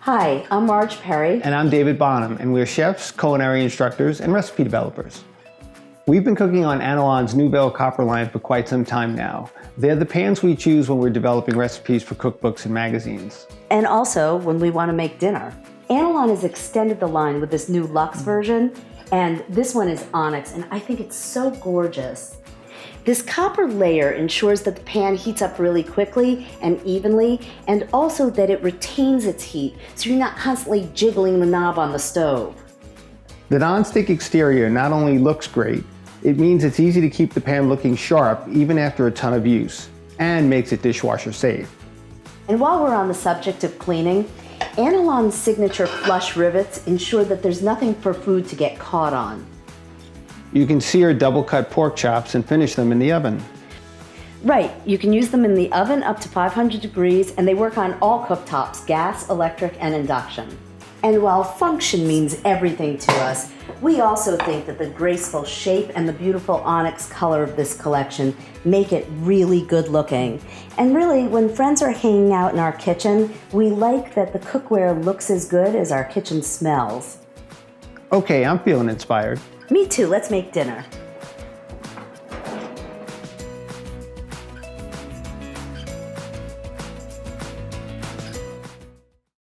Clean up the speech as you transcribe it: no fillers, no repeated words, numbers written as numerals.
Hi, I'm Marge Perry. And I'm David Bonham, and we're chefs, culinary instructors, and recipe developers. We've been cooking on Anolon's Nouvelle copper line for quite some time now. They're the pans we choose when we're developing recipes for cookbooks and magazines. And also when we want to make dinner. Anolon has extended the line with this new Luxe version, and this one is Onyx, and I think it's so gorgeous. This copper layer ensures that the pan heats up really quickly and evenly, and also that it retains its heat, so you're not constantly jiggling the knob on the stove. The Nonstick Exterior not only looks great, it means it's easy to keep the pan looking sharp even after a ton of use, and makes it dishwasher safe. And while we're on the subject of cleaning, Anolon's signature flush rivets ensure that there's nothing for food to get caught on. You can sear double-cut pork chops and finish them in the oven. Right, you can use them in the oven up to 500 degrees, and they work on all cooktops, gas, electric, and induction. And while function means everything to us, we also think that the graceful shape and the beautiful onyx color of this collection make it really good looking. And really, when friends are hanging out in our kitchen, we like that the cookware looks as good as our kitchen smells. Okay, I'm feeling inspired. Me too, let's make dinner.